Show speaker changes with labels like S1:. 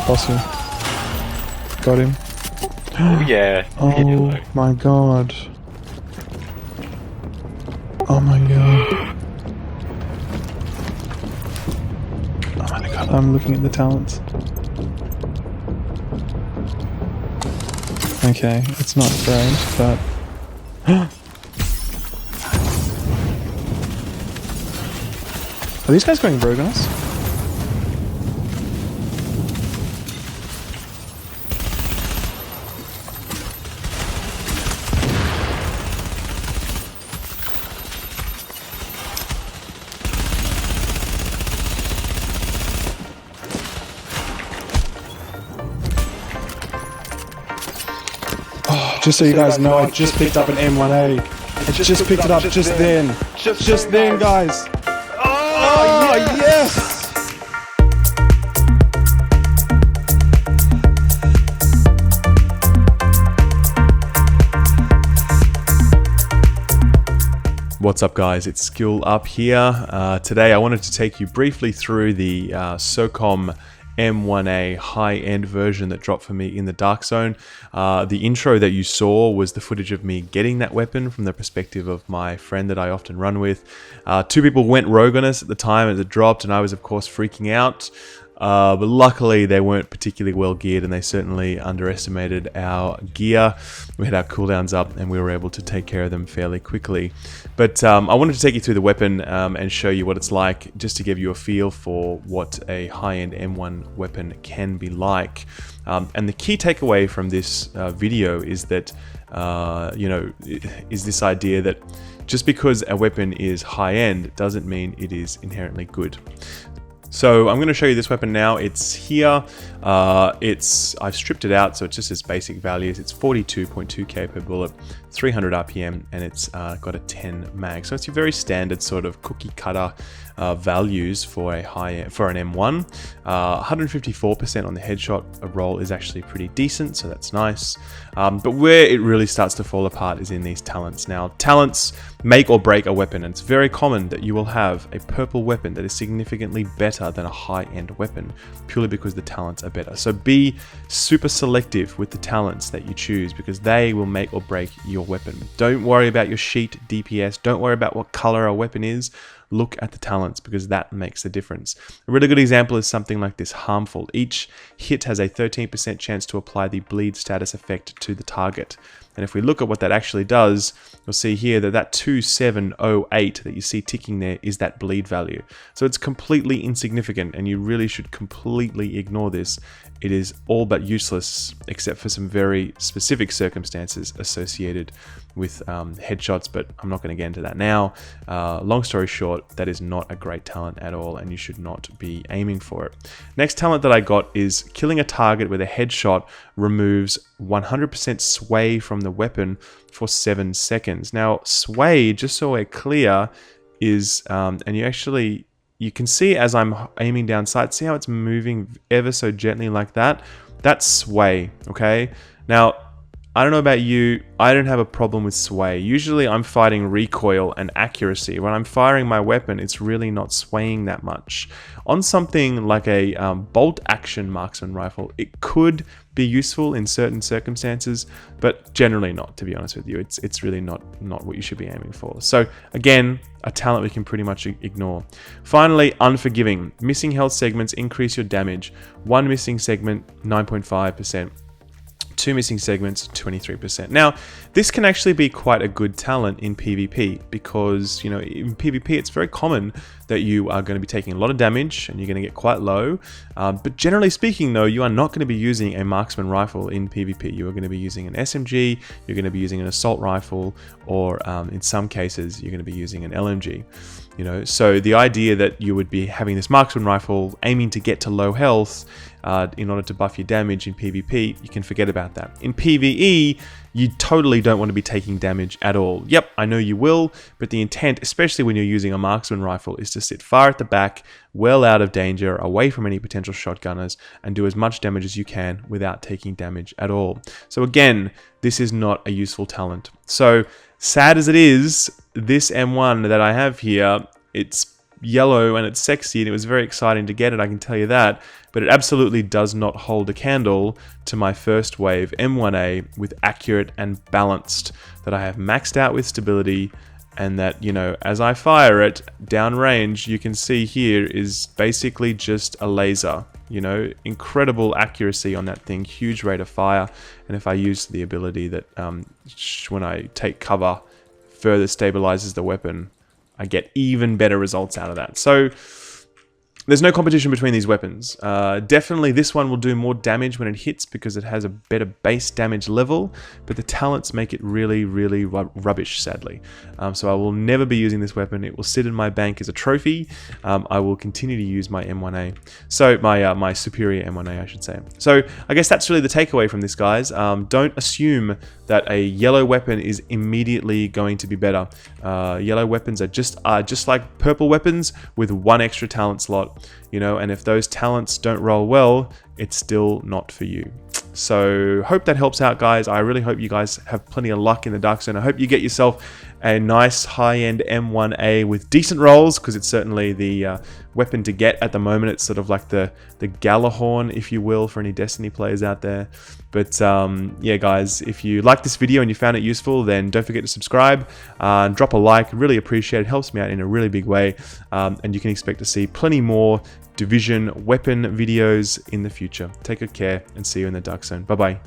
S1: Bossy. Got him.
S2: Oh yeah.
S1: Oh my god. Oh my god. Oh my god, I'm looking at the talents. Okay, it's not great, but... Are these guys going rogue on us? Just so you guys know, I just picked up an M1A. I just picked it up just then. Just then, guys. Oh, yes!
S3: What's up guys, it's Skill Up here. Today I wanted to take you briefly through the SOCOM M1A high-end version that dropped for me in the Darkzone. The intro that you saw was the footage of me getting that weapon from the perspective of my friend that I often run with. Two people went rogue on us at the time as it dropped, and I was of course freaking out. But luckily they weren't particularly well geared, and they certainly underestimated our gear. We had our cooldowns up and we were able to take care of them fairly quickly. But I wanted to take you through the weapon and show you what it's like, just to give you a feel for what a high-end M1 weapon can be like. And the key takeaway from this video is that, is this idea that just because a weapon is high-end doesn't mean it is inherently good. So I'm going to show you this weapon now. It's here. I've stripped it out, so it's just its basic values. It's 42.2k per bullet, 300 RPM, and it's got a 10 mag. So it's your very standard sort of cookie cutter values for an M1. 154% on the headshot roll is actually pretty decent, so that's nice. But where it really starts to fall apart is in these talents. Now, talents make or break a weapon, and it's very common that you will have a purple weapon that is significantly better than a high-end weapon, purely because the talents are better. So be super selective with the talents that you choose, because they will make or break your weapon. Don't worry about your sheet DPS. Don't worry about what color a weapon is. Look at the talents, because that makes the difference. A really good example is something like this Harmful. Each hit has a 13% chance to apply the bleed status effect to the target. And if we look at what that actually does, you'll see here that that 2708 that you see ticking there is that bleed value. So it's completely insignificant, and you really should completely ignore this. It is all but useless, except for some very specific circumstances associated with headshots, but I'm not going to get into that now. Long story short, that is not a great talent at all, and you should not be aiming for it. Next talent that I got is killing a target with a headshot removes 100% sway from the weapon for 7 seconds. Now, sway, just so we're clear, is, and you can see as I'm aiming down sight, see how it's moving ever so gently like that? That's sway, okay? Now, I don't know about you, I don't have a problem with sway. Usually I'm fighting recoil and accuracy. When I'm firing my weapon, it's really not swaying that much. On something like a bolt action marksman rifle, it could be useful in certain circumstances, but generally not, to be honest with you. It's really not what you should be aiming for. So again, a talent we can pretty much ignore. Finally, Unforgiving. Missing health segments increase your damage. One missing segment, 9.5%. Two missing segments, 23%. Now, this can actually be quite a good talent in PvP, because, in PvP, it's very common that you are going to be taking a lot of damage and you're going to get quite low. But generally speaking, though, you are not going to be using a marksman rifle in PvP. You are going to be using an SMG, you're going to be using an assault rifle, or in some cases, you're going to be using an LMG. So the idea that you would be having this marksman rifle aiming to get to low health in order to buff your damage in PvP, you can forget about that. In PvE, you totally don't want to be taking damage at all. Yep, I know you will, but the intent, especially when you're using a marksman rifle, is to sit far at the back, well out of danger, away from any potential shotgunners, and do as much damage as you can without taking damage at all. So again, this is not a useful talent. So sad as it is, this M1 that I have here, it's yellow and it's sexy and it was very exciting to get it, I can tell you that, but it absolutely does not hold a candle to my first wave M1A with accurate and balanced, that I have maxed out with stability, and that, you know, as I fire it downrange, you can see here is basically just a laser. You know, incredible accuracy on that thing, huge rate of fire, and if I use the ability that when I take cover further stabilizes the weapon, I get even better results out of that. So there's no competition between these weapons. Definitely this one will do more damage when it hits because it has a better base damage level, but the talents make it really, really rubbish, sadly. So I will never be using this weapon. It will sit in my bank as a trophy. I will continue to use my M1A. So my superior M1A, I should say. So I guess that's really the takeaway from this, guys. Don't assume that a yellow weapon is immediately going to be better. Yellow weapons are just like purple weapons with one extra talent slot. You know, and if those talents don't roll well, it's still not for you. So hope that helps out, guys. I really hope you guys have plenty of luck in the Darkzone. I hope you get yourself a nice high-end M1A with decent rolls, because it's certainly the weapon to get at the moment. It's sort of like the Galahorn, if you will, for any Destiny players out there. But yeah, guys, if you like this video and you found it useful, then don't forget to subscribe and drop a like. Really appreciate it. It helps me out in a really big way. And you can expect to see plenty more Division weapon videos in the future. Take good care and see you in the Darkzone. Bye-bye.